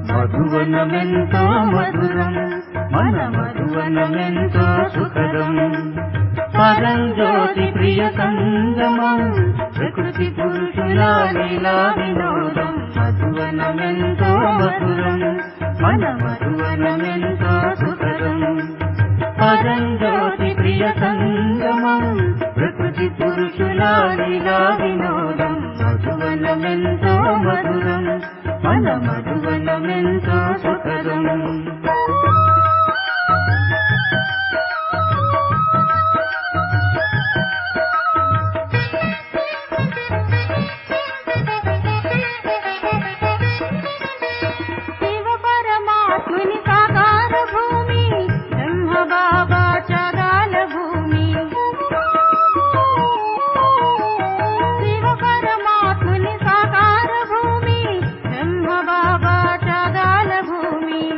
మధువనమెంతో మధురం మన మధువనమెంతో సుఖదం పరంజ్యోతి ప్రియ సంగమం ప్రకృతి పురుషుల లీలా వినోదం మధువనమెంతో మధురం మన మధువనమెంతో సుఖదం పరంజ్యోతి ప్రియ సంగమం ప్రకృతి పురుషుల లీలా వినోదం మధువనమెంతో మధురం మన మధువనమెంతో సుఖదం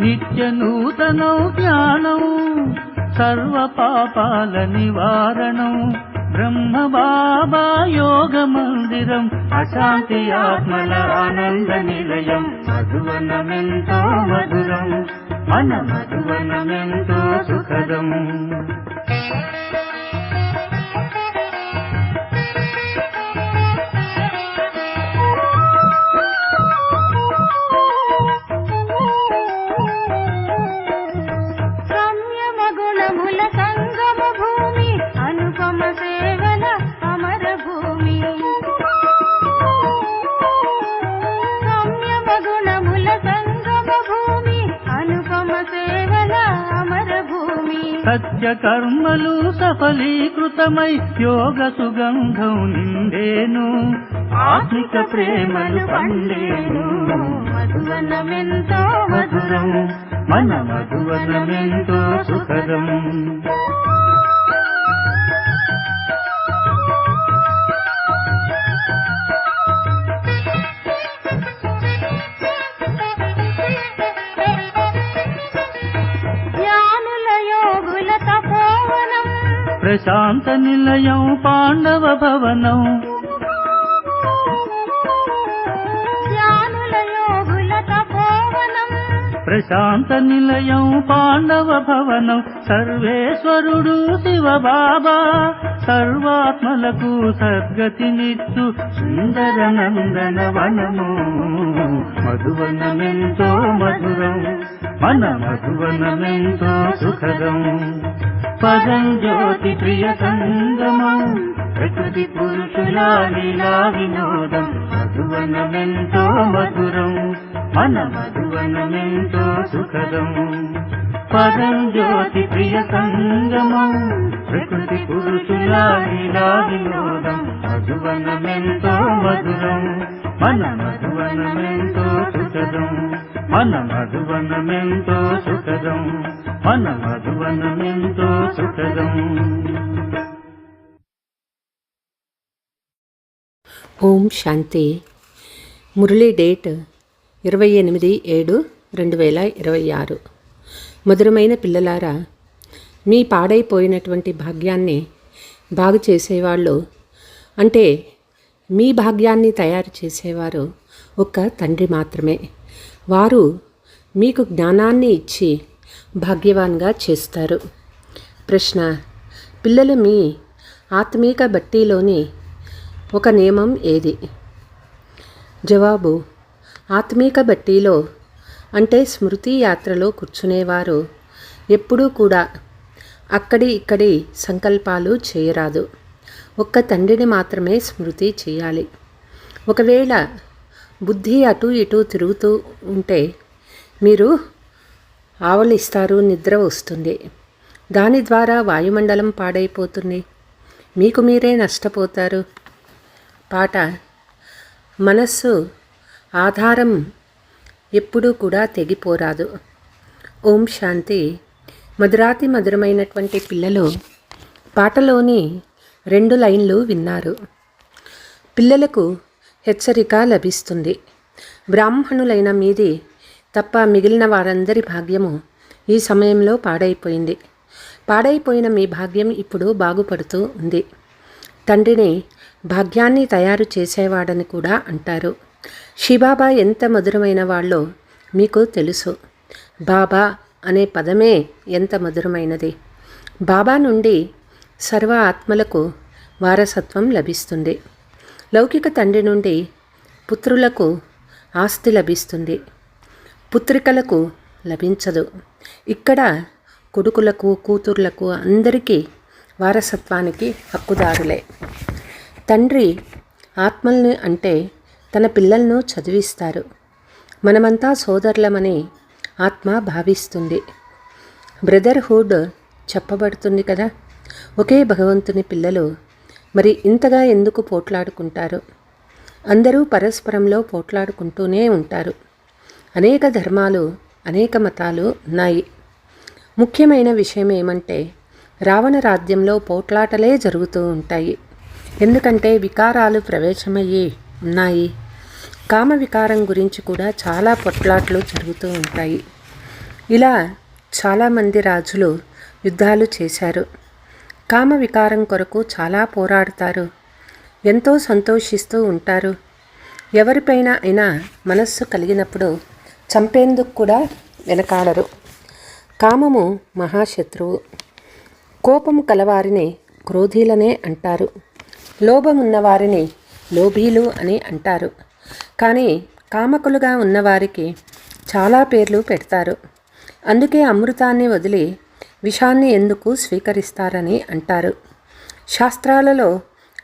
నిత్య నూతనం జ్ఞానం సర్వ పాపాల నివారణం బ్రహ్మ బాబా యోగ మందిరం అశాంతి ఆత్మల ఆనంద నిలయం మధువనమెంతో మధురం మన మధువనమెంతో సుఖదం సత్య కర్మలు సఫలీకృతమై యోగ సుగంధం నిండేను ఆత్మిక ప్రేమలు పండేను మధువనమెంతో మధురం మన మధువనమెంతో సుఖదం ప్రశాంత నిలయం పాండవ భవనం ప్రశాంత నిలయం పాండవ భవనం సర్వేశ్వరుడు శివ బాబా సర్వాత్మలకు సద్గతినిచ్చు సుందర నందన వనము మధువనమెంతో మధురం మన మధువనమెంతో సుఖదం పరంజ్యోతి ప్రియ సంగమం ప్రకృతి పురుషుల లీలా వినోదం మధువనమెంతో మధురం మన మధువనమెంతో సుఖదం పరంజ్యోతి ప్రియ సంగమం ప్రకృతి పురుషుల లీలా వినోదం మధువనమెంతో మధురం మన మధువనమెంతో సుఖదం మన మధువనమెంతో సుఖదం మన మధువనమెంతో సుఖదం. ఓం శాంతి. మురళీ డేట్ 28/7/2026. మధురమైన పిల్లలారా, మీ పాడైపోయినటువంటి భాగ్యాన్ని బాగు చేసేవాళ్ళు, అంటే మీ భాగ్యాన్ని తయారు చేసేవారు ఒక్క తండ్రి మాత్రమే. వారు మీకు జ్ఞానాన్ని ఇచ్చి భాగ్యవాన్గా చేస్తారు. ప్రశ్న: పిల్లలు, మీ ఆత్మీక బట్టీలోని ఒక నియమం ఏది? జవాబు: ఆత్మీక బట్టీలో, అంటే స్మృతి యాత్రలో కూర్చునేవారు ఎప్పుడూ కూడా అక్కడి ఇక్కడి సంకల్పాలు చేయరాదు. ఒక్క తండ్రిని మాత్రమే స్మృతి చేయాలి. ఒకవేళ బుద్ధి అటు ఇటు తిరుగుతూ ఉంటే మీరు ఆవలిస్తారు, నిద్ర వస్తుంది. దాని ద్వారా వాయుమండలం పాడైపోతుంది, మీకు మీరే నష్టపోతారు. పాట: మనస్సు ఆధారం ఎప్పుడూ కూడా తెగిపోరాదు. ఓం శాంతి. మధురాతి మధురమైనటువంటి పిల్లలు పాటలోని 2 లైన్లు విన్నారు. పిల్లలకు హెచ్చరిక లభిస్తుంది. బ్రాహ్మణులైన మీది తప్ప మిగిలిన వారందరి భాగ్యము ఈ సమయంలో పాడైపోయింది. పాడైపోయిన మీ భాగ్యం ఇప్పుడు బాగుపడుతూ ఉంది. తండ్రిని భాగ్యాన్ని తయారు చేసేవాడని కూడా అంటారు. శివబాబా ఎంత మధురమైన వాళ్ళో మీకు తెలుసు. బాబా అనే పదమే ఎంత మధురమైనది. బాబా నుండి సర్వ ఆత్మలకు వారసత్వం లభిస్తుంది. లౌకిక తండ్రి నుండి పుత్రులకు ఆస్తి లభిస్తుంది, పుత్రికలకు లభించదు. ఇక్కడ కొడుకులకు కూతుర్లకు అందరికీ వారసత్వానికి హక్కుదారులే. తండ్రి ఆత్మల్ని అంటే తన పిల్లలను చదివిస్తారు. మనమంతా సోదరులమని ఆత్మ భావిస్తుంది. బ్రదర్హుడ్ చెప్పబడుతుంది కదా. ఒకే భగవంతుని పిల్లలు మరి ఇంతగా ఎందుకు పోట్లాడుకుంటారు? అందరూ పరస్పరంలో పోట్లాడుకుంటూనే ఉంటారు. అనేక ధర్మాలు, అనేక మతాలు ఉన్నాయి. ముఖ్యమైన విషయం ఏమంటే రావణ రాజ్యంలో పోట్లాటలే జరుగుతూ ఉంటాయి. ఎందుకంటే వికారాలు ప్రవేశమయ్యి ఉన్నాయి. కామ వికారం గురించి కూడా చాలా పోట్లాట్లు జరుగుతూ ఉంటాయి. ఇలా చాలామంది రాజులు యుద్ధాలు చేశారు. కామ వికారం కొరకు చాలా పోరాడతారు. ఎంతో సంతోషిస్తూ ఉంటారు. ఎవరిపైన అయినా మనస్సు కలిగినప్పుడు చంపేందుకు కూడా వెనకాడరు. కామము మహాశత్రువు. కోపం కలవారిని క్రోధీలనే అంటారు. లోభమున్నవారిని లోభీలు అని అంటారు. కానీ కామకులుగా ఉన్నవారికి చాలా పేర్లు పెడతారు. అందుకే అమృతాన్ని వదిలి విషాన్ని ఎందుకు స్వీకరిస్తారని అంటారు. శాస్త్రాలలో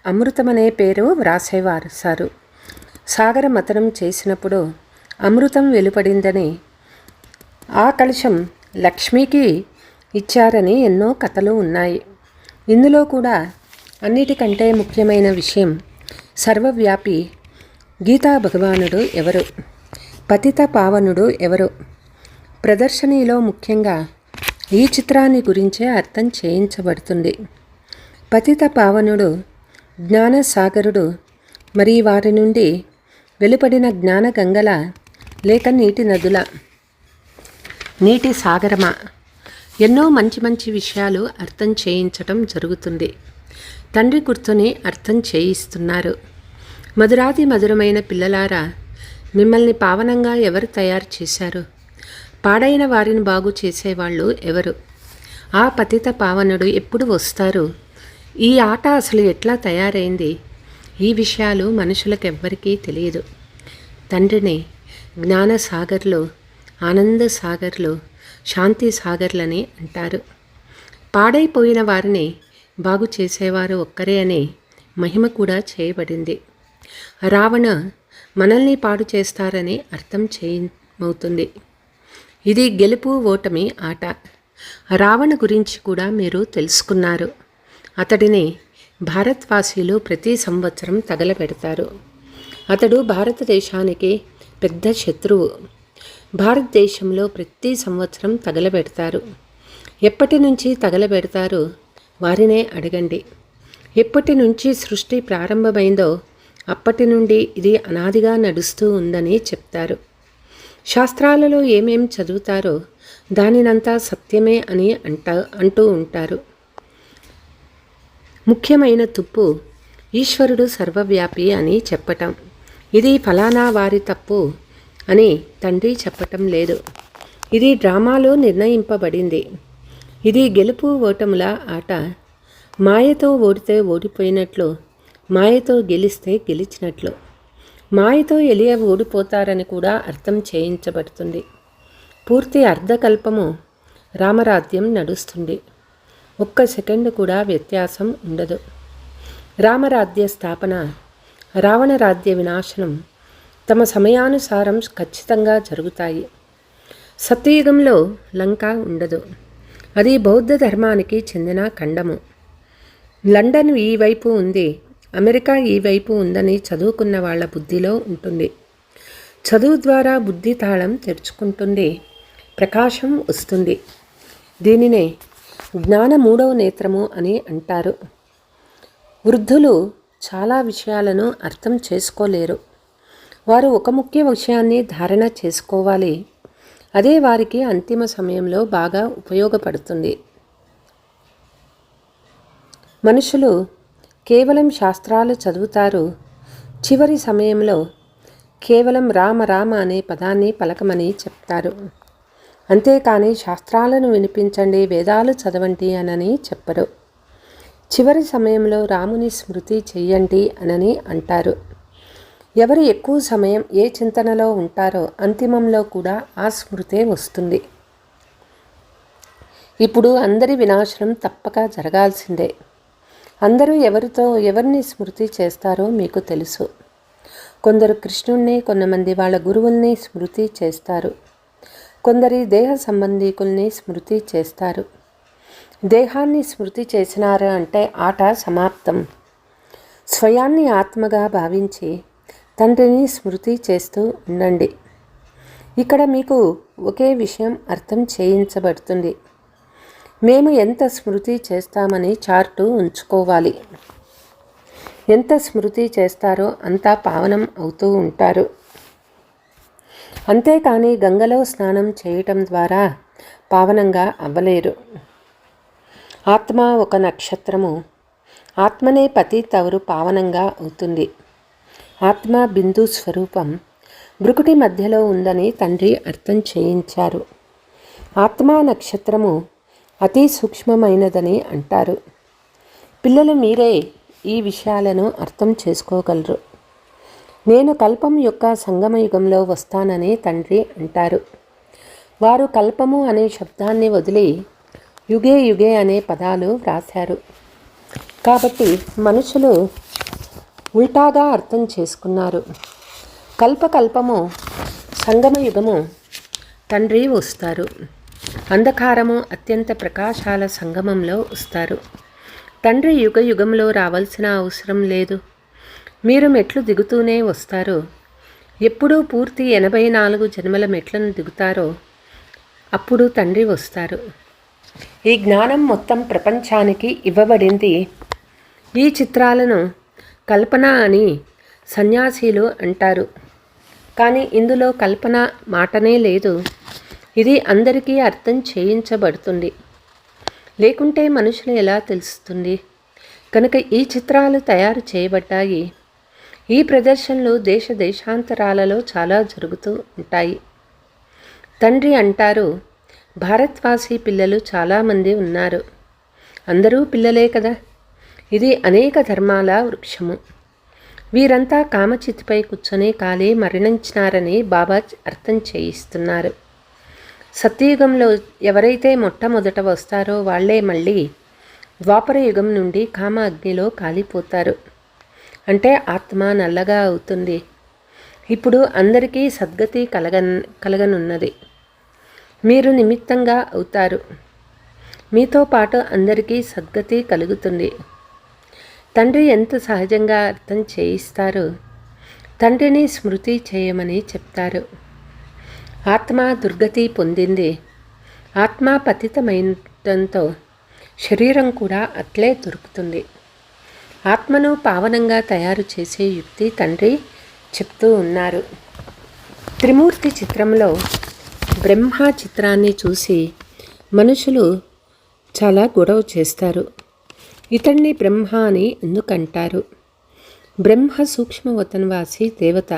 అమృతమనే పేరు వ్రాసేవారు సారు. సాగర మథనం చేసినప్పుడు అమృతం వెలువడిందని, ఆ కలశం లక్ష్మికి ఇచ్చారని ఎన్నో కథలు ఉన్నాయి. ఇందులో కూడా అన్నిటికంటే ముఖ్యమైన విషయం సర్వవ్యాపి గీతా భగవానుడు ఎవరు, పతిత పావనుడు ఎవరు. ప్రదర్శనీలో ముఖ్యంగా ఈ చిత్రాన్ని గురించే అర్థం చేయించబడుతుంది. పతిత పావనుడు జ్ఞానసాగరుడు. మరి వారి నుండి వెలుపడిన జ్ఞాన గంగల లేక నీటి నదుల, నీటి సాగరమా, ఎన్నో మంచి మంచి విషయాలు అర్థం చేయించటం జరుగుతుంది. తండ్రి కూర్చొని అర్థం చేయిస్తున్నారు. మధురాతి మధురమైన పిల్లలారా, మిమ్మల్ని పావనంగా ఎవరు తయారు చేశారు? పాడైన వారిని బాగు చేసేవాళ్ళు ఎవరు? ఆ పతిత పావనుడు ఎప్పుడు వస్తారు? ఈ ఆట అసలు ఎట్లా తయారైంది? ఈ విషయాలు మనుషులకెవ్వరికీ తెలియదు. తండ్రిని జ్ఞానసాగర్లు, ఆనంద సాగర్లు, శాంతి సాగర్లని అంటారు. పాడైపోయిన వారిని బాగు చేసేవారు ఒక్కరే అనే మహిమ కూడా చేయబడింది. రావణ మనల్ని పాడు చేస్తారని అర్థం చేయమవుతుంది. ఇది గెలుపు ఓటమి ఆట. రావణ గురించి కూడా మీరు తెలుసుకున్నారు. అతడిని భారతవాసీలు ప్రతి సంవత్సరం తగలబెడతారు. అతడు భారతదేశానికి పెద్ద శత్రువు. భారతదేశంలో ప్రతి సంవత్సరం తగలబెడతారు. ఎప్పటి నుంచి తగలబెడతారు వారినే అడగండి. ఎప్పటి నుంచి సృష్టి ప్రారంభమైందో అప్పటి నుండి ఇది అనాదిగా నడుస్తూ ఉందని చెప్తారు. శాస్త్రాలలో ఏమేం చదువుతారో దానినంతా సత్యమే అని అంటూ ఉంటారు. ముఖ్యమైన తుప్పు ఈశ్వరుడు సర్వవ్యాపి అని చెప్పటం. ఇది ఫలానా వారి తప్పు అని తండ్రి చెప్పటం లేదు. ఇది డ్రామాలో నిర్ణయింపబడింది. ఇది గెలుపు ఓటముల ఆట. మాయతో ఓడితే ఓడిపోయినట్లు, మాయతో గెలిస్తే గెలిచినట్లు. మాయతో ఎలియ ఓడిపోతారని కూడా అర్థం చేయించబడుతుంది. పూర్తి అర్ధకల్పము రామరాజ్యం నడుస్తుంది. ఒక్క సెకండు కూడా వ్యత్యాసం ఉండదు. రామరాజ్య స్థాపన, రావణరాజ్య వినాశనం తమ సమయానుసారం ఖచ్చితంగా జరుగుతాయి. సత్యయుగంలో లంక ఉండదు. అది బౌద్ధ ధర్మానికి చెందిన ఖండము. లండన్ ఈ వైపు ఉంది, అమెరికా ఈ వైపు ఉందని చదువుకున్న వాళ్ళ బుద్ధిలో ఉంటుంది. చదువు ద్వారా బుద్ధి తాళం తెరుచుకుంటుంది, ప్రకాశం వస్తుంది. దీనినే జ్ఞాన మూడవ నేత్రము అని అంటారు. వృద్ధులు చాలా విషయాలను అర్థం చేసుకోలేరు. వారు ఒక ముఖ్య విషయాన్ని ధారణ చేసుకోవాలి. అదే వారికి అంతిమ సమయంలో బాగా ఉపయోగపడుతుంది. మనుషులు కేవలం శాస్త్రాలు చదువుతారు, చివరి సమయంలో కేవలం రామ రామ అనే పదాన్ని పలకమని చెప్తారు. అంతేకాని శాస్త్రాలను వినిపించండి, వేదాలు చదవండి అనని చెప్పరు. చివరి సమయంలో రాముని స్మృతి చెయ్యండి అనని అంటారు. ఎవరు ఎక్కువ సమయం ఏ చింతనలో ఉంటారో అంతిమంలో కూడా ఆ స్మృతే వస్తుంది. ఇప్పుడు అందరి వినాశనం తప్పక జరగాల్సిందే. అందరూ ఎవరిని స్మృతి చేస్తారో మీకు తెలుసు. కొందరు కృష్ణుణ్ణి, కొంతమంది వాళ్ళ గురువుల్ని స్మృతి చేస్తారు. కొందరి దేహ సంబంధీకుల్ని స్మృతి చేస్తారు. దేహాన్ని స్మృతి చేసినారు అంటే ఆట సమాప్తం. స్వయాన్ని ఆత్మగా భావించి తండ్రిని స్మృతి చేస్తూ ఉండండి. ఇక్కడ మీకు ఒకే విషయం అర్థం చేయించబడుతుంది. మేము ఎంత స్మృతి చేస్తామని చార్టు ఉంచుకోవాలి. ఎంత స్మృతి చేస్తారో అంతా పావనం అవుతూ ఉంటారు. అంతేకాని గంగలో స్నానం చేయటం ద్వారా పావనంగా అవ్వలేరు. ఆత్మ ఒక నక్షత్రము. ఆత్మనే పతితవరు పావనంగా అవుతుంది. ఆత్మ బిందు స్వరూపం భృకుటి మధ్యలో ఉందని తండ్రి అర్థం చేయించారు. ఆత్మ నక్షత్రము అతి సూక్ష్మమైనదని అంటారు. పిల్లలు మీరే ఈ విషయాలను అర్థం చేసుకోగలరు. నేను కల్పం యొక్క సంగమయుగంలో వస్తానని తండ్రి అంటారు. వారు కల్పము అనే శబ్దాన్ని వదిలి యుగే యుగే అనే పదాలు వ్రాశారు. కాబట్టి మనుషులు ఉల్టాగా అర్థం చేసుకున్నారు. కల్పకల్పము సంగమయుగము తండ్రి వస్తారు. అంధకారము అత్యంత ప్రకాశాల సంగమంలో వస్తారు. తండ్రి యుగ యుగంలో రావాల్సిన అవసరం లేదు. మీరు మెట్లు దిగుతూనే వస్తారు. ఎప్పుడూ పూర్తి 84 జన్మల మెట్లను దిగుతారో అప్పుడు తండ్రి వస్తారు. ఈ జ్ఞానం మొత్తం ప్రపంచానికి ఇవ్వబడింది. ఈ చిత్రాలను కల్పన అని సన్యాసీలు అంటారు. కానీ ఇందులో కల్పన మాటనే లేదు. ఇది అందరికీ అర్థం చేయించబడుతుంది. లేకుంటే మనుషులు ఎలా తెలుస్తుంది? కనుక ఈ చిత్రాలు తయారు చేయబడ్డాయి. ఈ ప్రదర్శనలు దేశ దేశాంతరాలలో చాలా జరుగుతూ ఉంటాయి. తండ్రి అంటారు, భారత్వాసీ పిల్లలు చాలామంది ఉన్నారు. అందరూ పిల్లలే కదా. ఇది అనేక ధర్మాల వృక్షము. వీరంతా కామచితిపై కూర్చొని కాలి మరణించినారని బాబా అర్థం చేయిస్తున్నారు. సత్యయుగంలో ఎవరైతే మొట్టమొదట వస్తారో వాళ్లే మళ్ళీ ద్వాపర యుగం నుండి కామ అగ్నిలో కాలిపోతారు. అంటే ఆత్మ నల్లగా అవుతుంది. ఇప్పుడు అందరికీ సద్గతి కలగనున్నది. మీరు నిమిత్తంగా అవుతారు. మీతో పాటు అందరికీ సద్గతి కలుగుతుంది. తండ్రి ఎంత సహజంగా అర్థం చేయిస్తారు. తండ్రిని స్మృతి చేయమని చెప్తారు. ఆత్మ దుర్గతి పొందింది. ఆత్మ పతితమైనంతో శరీరం కూడా అట్లే దొరుకుతుంది. ఆత్మను పావనంగా తయారు చేసే యుక్తి తండ్రి చెప్తూ ఉన్నారు. త్రిమూర్తి చిత్రంలో బ్రహ్మ చిత్రాన్ని చూసి మనుషులు చాలా గొడవ చేస్తారు. ఇతన్ని బ్రహ్మ అని ఎందుకంటారు? బ్రహ్మ సూక్ష్మవతన్వాసి దేవత.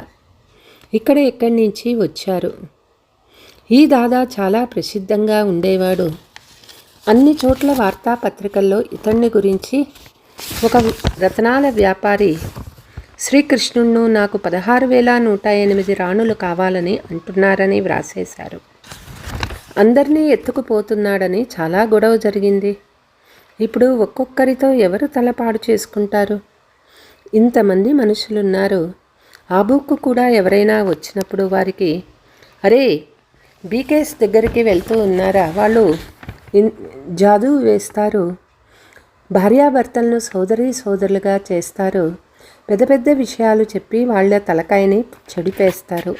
ఎక్కడి నుంచి వచ్చారు? ఈ దాదా చాలా ప్రసిద్ధంగా ఉండేవాడు. అన్ని చోట్ల వార్తాపత్రికల్లో ఇతన్ని గురించి ఒక రత్నాల వ్యాపారి శ్రీకృష్ణుణ్ణు నాకు 16,108 రాణులు కావాలని అంటున్నారని వ్రాసేశారు. అందరినీ ఎత్తుకుపోతున్నాడని చాలా గొడవ జరిగింది. ఇప్పుడు ఒక్కొక్కరితో ఎవరు తలపాడు చేసుకుంటారు? ఇంతమంది మనుషులున్నారు. ఆ బుక్కు కూడా ఎవరైనా వచ్చినప్పుడు వారికి, అరే బీకేస్ దగ్గరికి వెళ్తూ ఉన్నారా, వాళ్ళు జాదూ వేస్తారు, భార్యాభర్తలను సోదరులుగా చేస్తారు, పెద్ద పెద్ద విషయాలు చెప్పి వాళ్ళ తలకాయని చెడిపేస్తారు.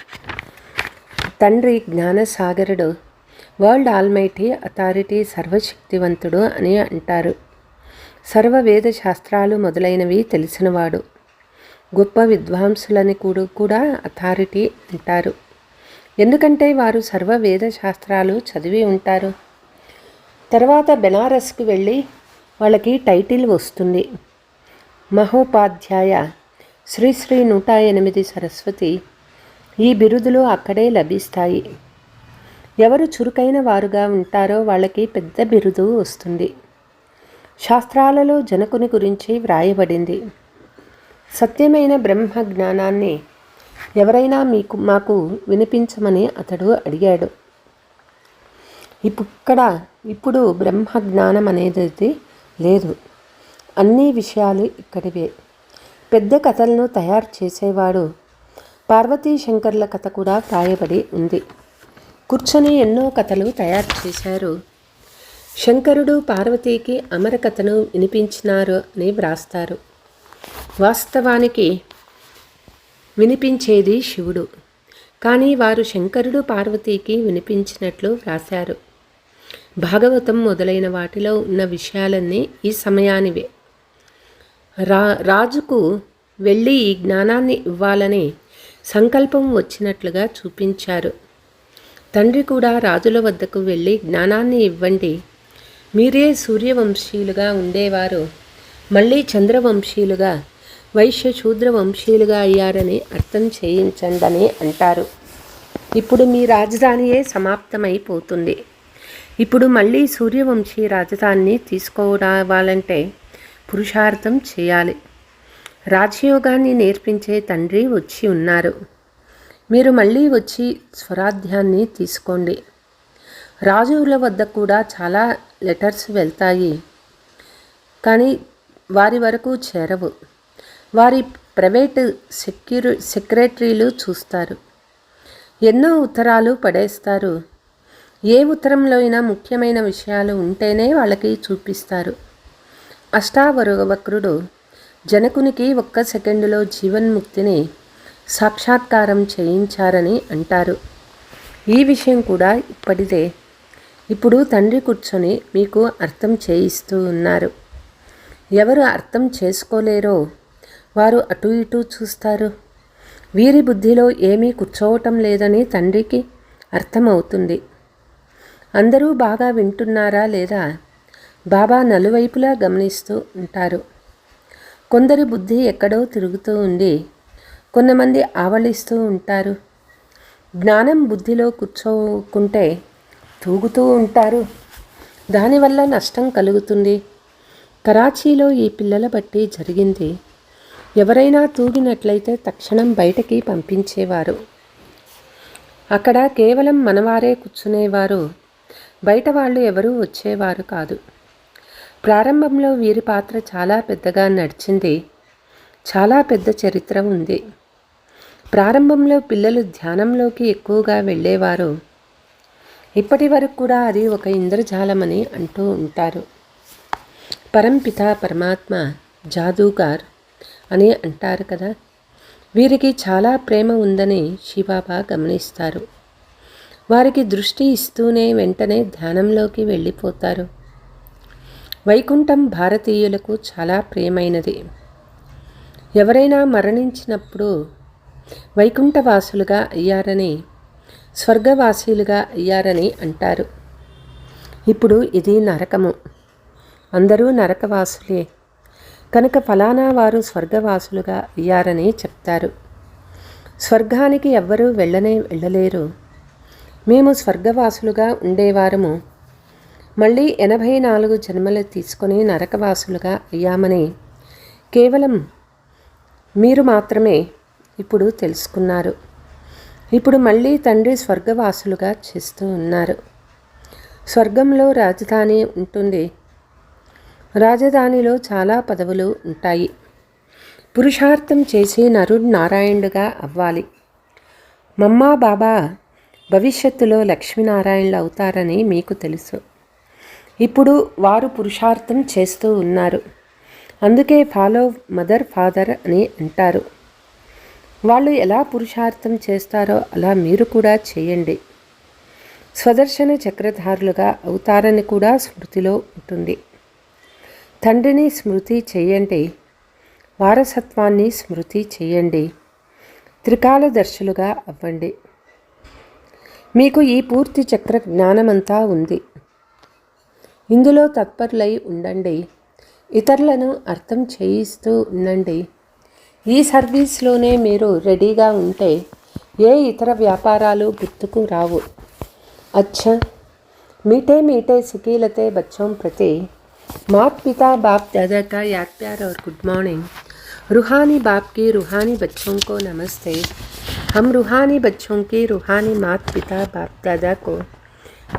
తండ్రి జ్ఞానసాగరుడు, వరల్డ్ ఆల్మైటీ అథారిటీ, సర్వశక్తివంతుడు అని అంటారు. సర్వ వేద శాస్త్రాలు మొదలైనవి తెలిసినవాడు. గొప్ప విద్వాంసులని కూడా అథారిటీ అంటారు. ఎందుకంటే వారు సర్వ వేద శాస్త్రాలు చదివి ఉంటారు. తర్వాత బెనారస్కి వెళ్ళి వాళ్ళకి టైటిల్ వస్తుంది. మహోపాధ్యాయ శ్రీ శ్రీ 108 సరస్వతి. ఈ బిరుదులు అక్కడే లభిస్తాయి. ఎవరు చురుకైన వారుగా ఉంటారో వాళ్ళకి పెద్ద బిరుదు వస్తుంది. శాస్త్రాలలో జనకుని గురించి వ్రాయబడింది. సత్యమైన బ్రహ్మ జ్ఞానాన్ని ఎవరైనా మాకు వినిపించమని అతడు అడిగాడు. ఇప్పుడు బ్రహ్మ జ్ఞానం అనేది లేదు. అన్ని విషయాలు ఇక్కడివే. పెద్ద కథలను తయారు చేసేవాడు పార్వతీ శంకర్ల కథ కూడా వ్రాయబడి ఉంది. కూర్చొని ఎన్నో కథలు తయారు చేశారు. శంకరుడు పార్వతీకి అమర కథను వినిపించినారు అని వ్రాస్తారు. వాస్తవానికి వినిపించేది శివుడు, కానీ వారు శంకరుడు పార్వతీకి వినిపించినట్లు వ్రాశారు. భాగవతం మొదలైన వాటిలో ఉన్న విషయాలన్నీ ఈ సమయానివే. రాజుకు వెళ్ళి ఈ జ్ఞానాన్ని ఇవ్వాలని సంకల్పం వచ్చినట్లుగా చూపించారు. తండ్రి కూడా రాజుల వద్దకు వెళ్ళి జ్ఞానాన్ని ఇవ్వండి, మీరే సూర్యవంశీయులుగా ఉండేవారు మళ్ళీ చంద్రవంశీయులుగా వైశ్య శూద్ర వంశీయులుగా అయ్యారని అర్థం చేయించండి అంటారు. ఇప్పుడు మీ రాజధానియే సమాప్తమైపోతుంది. ఇప్పుడు మళ్ళీ సూర్యవంశీ రాజధానిని తీసుకోవాలంటే పురుషార్థం చేయాలి. రాజయోగాన్ని నేర్పించే తండ్రి వచ్చి ఉన్నారు. మీరు మళ్ళీ వచ్చి స్వరాధ్యాన్ని తీసుకోండి. రాజుల వద్ద కూడా చాలా లెటర్స్ వెళ్తాయి, కానీ వారి వరకు చేరవు. వారి ప్రైవేటు సెక్రటరీలు చూస్తారు. ఎన్నో ఉత్తరాలు పడేస్తారు. ఏ ఉత్తరంలో అయినా ముఖ్యమైన విషయాలు ఉంటేనే వాళ్ళకి చూపిస్తారు. అష్టావక్రుడు జనకునికి 1 సెకండులో జీవన్ముక్తిని సాక్షాత్కారం చేయించారని అంటారు. ఈ విషయం కూడా ఇప్పటిదే. ఇప్పుడు తండ్రి కూర్చొని మీకు అర్థం చేయిస్తూ ఉన్నారు. ఎవరు అర్థం చేసుకోలేరో వారు అటు ఇటు చూస్తారు. వీరి బుద్ధిలో ఏమీ కూర్చోవటం లేదని తండ్రికి అర్థమవుతుంది. అందరూ బాగా వింటున్నారా లేదా బాబా నలువైపులా గమనిస్తూ ఉంటారు. కొందరి బుద్ధి ఎక్కడో తిరుగుతూ ఉంది, కొంతమంది ఆవలిస్తూ ఉంటారు. జ్ఞానం బుద్ధిలో కూర్చోకుంటే తూగుతూ ఉంటారు. దానివల్ల నష్టం కలుగుతుంది. కరాచీలో ఈ పిల్లల బట్టి జరిగింది. ఎవరైనా తూగినట్లయితే తక్షణం బయటకి పంపించేవారు. అక్కడ కేవలం మనవారే కూర్చునేవారు, బయట వాళ్ళు ఎవరూ వచ్చేవారు కాదు. ప్రారంభంలో వీరి పాత్ర చాలా పెద్దగా నడిచింది. చాలా పెద్ద చరిత్ర ఉంది. ప్రారంభంలో పిల్లలు ధ్యానంలోకి ఎక్కువగా వెళ్ళేవారు. ఇప్పటి వరకు కూడా అది ఒక ఇంద్రజాలమని అంటూ ఉంటారు. పరంపిత పరమాత్మ జాదూగార్ అని అంటారు కదా. వీరికి చాలా ప్రేమ ఉందని శివబాబా గమనిస్తారు. వారికి దృష్టి ఇస్తూనే వెంటనే ధ్యానంలోకి వెళ్ళిపోతారు. వైకుంఠం భారతీయులకు చాలా ప్రియమైనది. ఎవరైనా మరణించినప్పుడు వైకుంఠవాసులుగా అయ్యారని, స్వర్గవాసీలుగా అయ్యారని అంటారు. ఇప్పుడు ఇది నరకము. అందరూ నరకవాసులే కనుక ఫలానా వారు స్వర్గవాసులుగా అయ్యారని చెప్తారు. స్వర్గానికి ఎవ్వరూ వెళ్ళలేరు. మేము స్వర్గవాసులుగా ఉండేవారము, మళ్ళీ 84 జన్మలు తీసుకొని నరకవాసులుగా అయ్యామని కేవలం మీరు మాత్రమే ఇప్పుడు తెలుసుకున్నారు. ఇప్పుడు మళ్ళీ తండ్రి స్వర్గవాసులుగా చేస్తూ ఉన్నారు. స్వర్గంలో రాజధాని ఉంటుంది. రాజధానిలో చాలా పదవులు ఉంటాయి. పురుషార్థం చేసి నరుడు నారాయణుడుగా అవ్వాలి. మమ్మా బాబా భవిష్యత్తులో లక్ష్మీనారాయణులు అవుతారని మీకు తెలుసు. ఇప్పుడు వారు పురుషార్థం చేస్తూ ఉన్నారు. అందుకే ఫాలో మదర్ ఫాదర్ అని అంటారు. వాళ్ళు ఎలా పురుషార్థం చేస్తారో అలా మీరు కూడా చేయండి. స్వదర్శన చక్రధారులుగా అవుతారని కూడా స్మృతిలో ఉంటుంది. తండ్రిని స్మృతి చేయండి, వారసత్వాన్ని స్మృతి చేయండి, త్రికాలదర్శులుగా అవ్వండి. మీకు ఈ పూర్తి చక్ర జ్ఞానమంతా ఉంది. ఇందులో తత్పరులై ఉండండి. ఇతరులను అర్థం చేయిస్తూ ఉండండి. ఈ సర్వీస్లోనే మీరు రెడీగా ఉంటే ఏ ఇతర వ్యాపారాలు గుర్తుకు రావు. अच्छा, मीठे मीठे सुकीलते बच्चों प्रति माता पिता बाप दादा का याद प्यार और गुड मॉर्निंग. रूहानी बाप की रूहानी बच्चों को नमस्ते. हम रूहानी बच्चों की रूहानी माता पिता बाप दादा को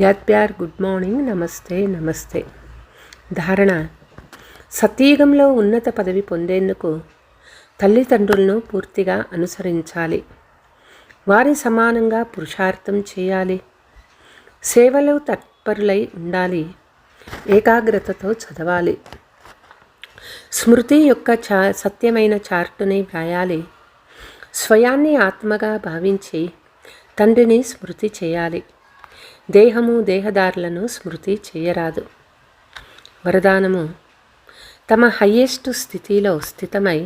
याद प्यार गुड మార్నింగ్ నమస్తే నమస్తే. ధారణ: సత్యయుగంలో ఉన్నత పదవి పొందేందుకు తల్లిదండ్రులను పూర్తిగా అనుసరించాలి. వారి సమానంగా పురుషార్థం చేయాలి. సేవలో తత్పరులై ఉండాలి. ఏకాగ్రతతో చదవాలి. స్మృతి యొక్క సత్యమైన చార్టుని వ్రాయాలి. స్వయాన్ని ఆత్మగా భావించి తండ్రిని స్మృతి చేయాలి. దేహము దేహదారులను స్మృతి చేయరాదు. వరదానము: తమ హయ్యెస్ట్ స్థితిలో స్థితమై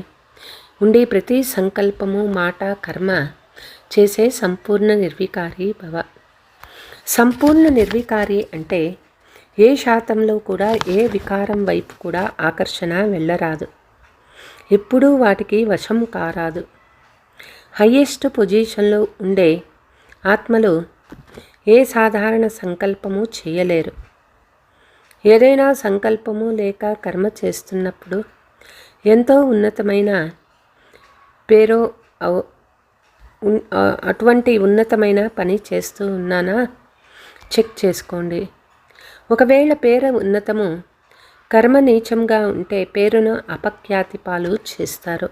ఉండి ప్రతి సంకల్పము మాట కర్మ చేసే సంపూర్ణ నిర్వికారి భవ. సంపూర్ణ నిర్వికారి అంటే ఏ శాతంలో కూడా ఏ వికారం వైపు కూడా ఆకర్షణ వెళ్ళరాదు. ఎప్పుడూ వాటికి వశం కారాదు. హయ్యెస్ట్ పొజిషన్లో ఉండే ఆత్మలు ఏ సాధారణ సంకల్పము చేయలేరు. ఏదైనా సంకల్పము లేక కర్మ చేస్తున్నప్పుడు ఎంతో ఉన్నతమైన పేరో అటువంటి ఉన్నతమైన పని చేస్తూ ఉన్నానా చెక్ చేసుకోండి. ఒకవేళ పేరు ఉన్నతము కర్మ నీచంగా ఉంటే పేరును అపఖ్యాతి పాలు చేస్తారు.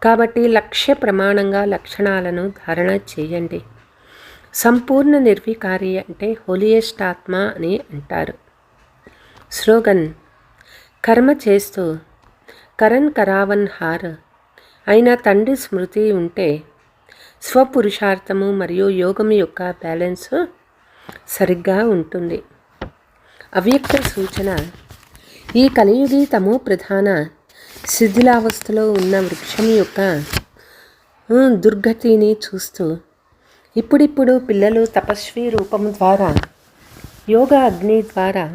కాబట్టి లక్ష్య ప్రమాణంగా లక్షణాలను ధారణ చేయండి. సంపూర్ణ నిర్వికారి అంటే హోలియెస్ట్ ఆత్మ అని అంటారు. స్లోగన్: కర్మ చేస్తూ కరణ్ కరావన్ హార్ అయిన తండ్రి స్మృతి ఉంటే స్వపురుషార్థము మరియు యోగం యొక్క బ్యాలెన్స్ సరిగ్గా ఉంటుంది. అవ్యక్త సూచన: ఈ కలియుగి తమో ప్రధాన శిథిలావస్థలో ఉన్న వృక్షం యొక్క దుర్గతిని చూస్తూ ఇప్పుడిప్పుడు పిల్లలు తపస్వి రూపం ద్వారా యోగా అగ్ని ద్వారా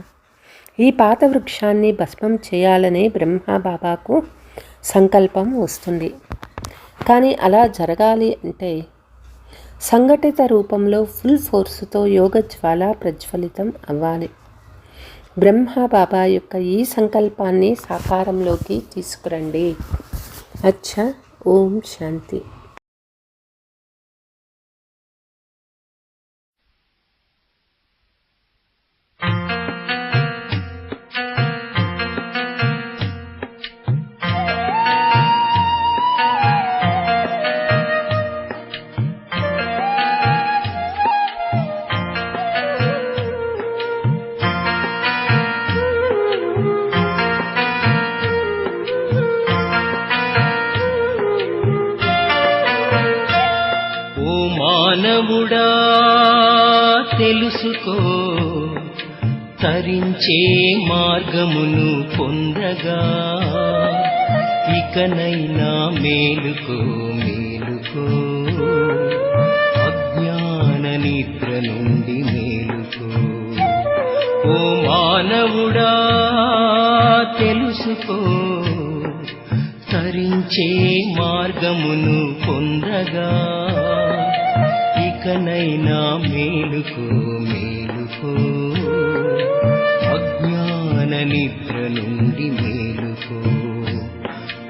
ఈ పాత వృక్షాన్ని భస్మం చేయాలనే బ్రహ్మబాబాకు సంకల్పం వస్తుంది. కానీ అలా జరగాలి అంటే సంఘటిత రూపంలో ఫుల్ ఫోర్సుతో యోగ జ్వాల ప్రజ్వలితం అవ్వాలి. బ్రహ్మబాబా యొక్క ఈ సంకల్పాన్ని సాకారంలోకి తీసుకురండి. అచ్చా, ఓం శాంతి. మానవుడా తెలుసుకో, తరించే మార్గమును పొందగా ఇకనైనా మేలుకో మేలుకో, అజ్ఞాన నిద్ర నుండి మేలుకో. ఓ మానవుడా తెలుసుకో, తరించే మార్గమును పొందగా ఇకనైనా మేలుకో మేలుకో, అజ్ఞాన నిద్ర నుండి మేలుకో.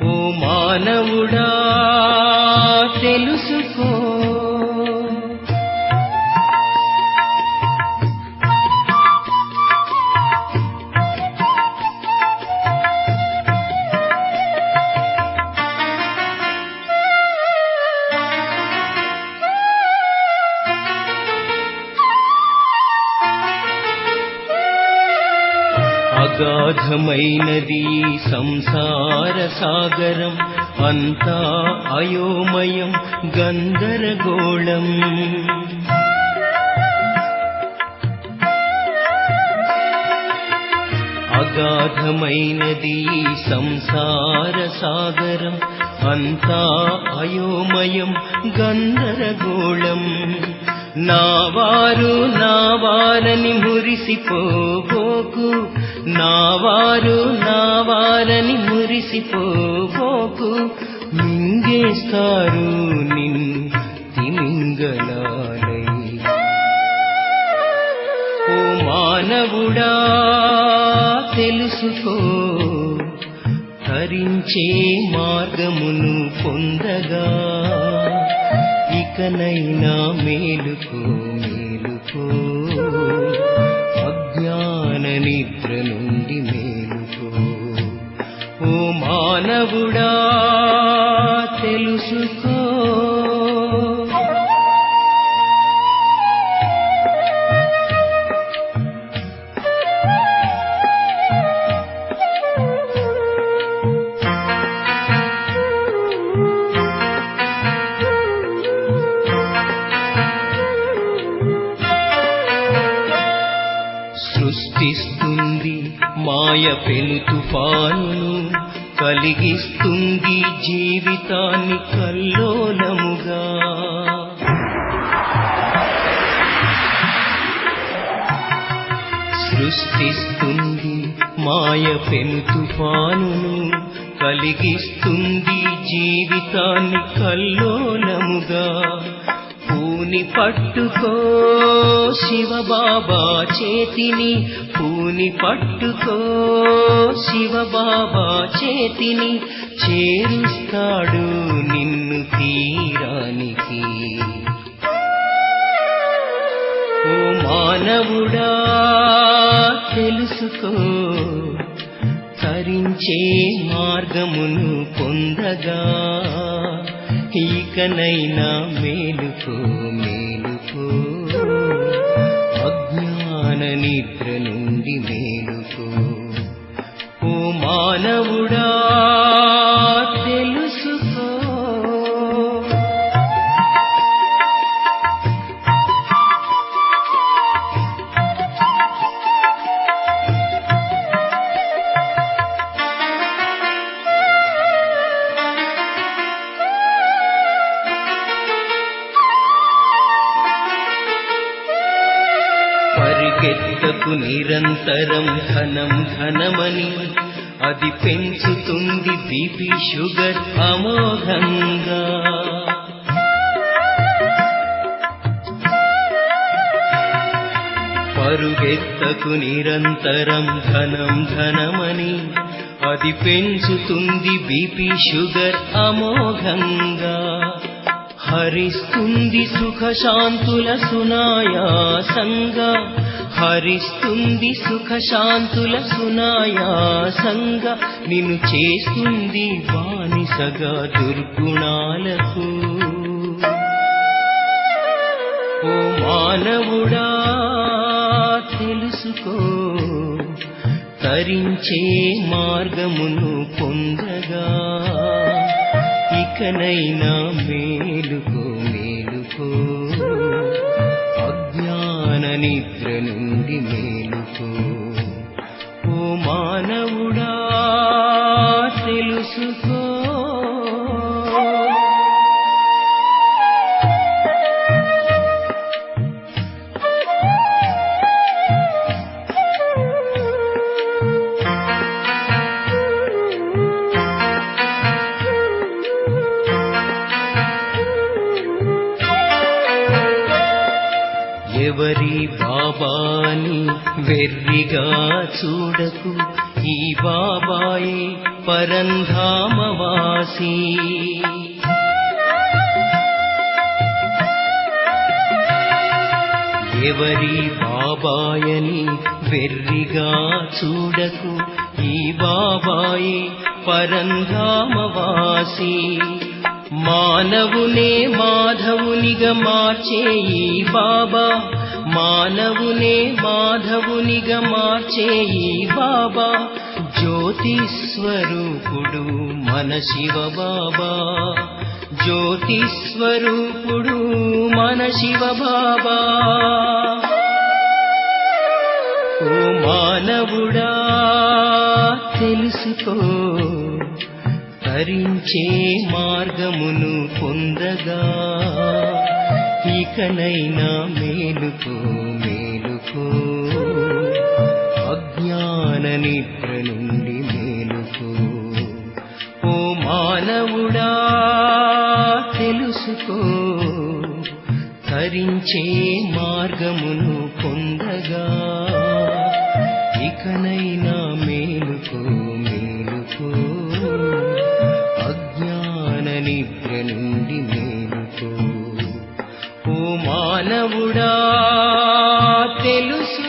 ఓ మానవుడా తెలుసుకో. అగాధమైనది సంసార సాగరం, అంతా అయోమయం గందరగోళం. అగాధమైనది సంసార సాగరం, అంతా అయోమయం గందరగోళం. నావారు నావారని మురిసిపోబోకు, నావారు నావారని మురిసిపోబోకు, మింగేస్తారు నిన్ను తిమింగలాలై. ఓ మానవుడా తెలుసుకో, తరించే మార్గమును పొందగా, ఇకనైనా మేలుకో మేలుకో, అజ్ఞాన నిద్ర నుండి మేలుకో. ఓ మానవుడా తెలుసుకో. సృష్టిస్తుంది మాయ పెను తుఫానును, కలిగిస్తుంది జీవితాన్ని కల్లోలముగా. సృష్టిస్తుంది మాయ పెను తుఫానును, కలిగిస్తుంది జీవితాన్ని కల్లోలముగా. పూని పట్టుకో శివబాబా చేతిని, పూని పట్టుకో శివబాబా చేతిని, చేరుస్తాడు నిన్ను తీరానికి. ఓ మానవుడా తెలుసుకో, తరించే మార్గమును పొందగా, ఇకనైనా మేలుకో మేలుకో, అజ్ఞాన నిద్ర నుండి మేలుకో. ఓ మానవుడా తెలుసుకో. పరిగెత్తకు నిరంతరం ధనం ధనమని, అది పెంచుతుంది బీపీ షుగర్ అమోఘంగా. పరుగెత్తకు నిరంతరం ధనం ధనమని, అది పెంచుతుంది బీపీ షుగర్ అమోఘంగా. హరిస్తుంది సుఖశాంతుల సునాయాసంగా, హరిస్తుంది సుఖశాంతుల సునాయాసంగా, నిన్ను చేస్తుంది బానిసగా దుర్గుణాలకు. ఓ మానవుడా తెలుసుకో, తరించే మార్గమును పొందగా, ఇకనైనా మేలుకో మేలుకో, అజ్ఞాన నిద్ర నుండి మేలుకో. ఓ మానవుడా తెలుసుకో. ఎవరి బాబాని వెర్రిగా చూడకు, ఈ బాబాయే పరంధామవాసి. ఎవరి బాబాయని వెర్రిగా చూడకు, ఈ బాబాయే పరంధామవాసి. మానవునే మాధవునిగా మార్చే ఈ బాబా, మానవునే మాధవునిగా మార్చే ఈ బాబా, జ్యోతి స్వరూపుడు మన శివ బాబా, జ్యోతి స్వరూపుడు మన శివ బాబా. ఓ మానవుడా తెలుసుకో, తరించే మార్గమును పొందగా, ఇకనైనా మేలుకో మేలుకో అజ్ఞాన నిద్ర నుండి మేలుకో ఓ మానవుడా తెలుసుకో తరించే మార్గమును పొందగా ఇకనైనా మేలుకో మేలుకో అజ్ఞాన నిద్ర నుండి మేలుకో ఓ మానవుడా తెలుసు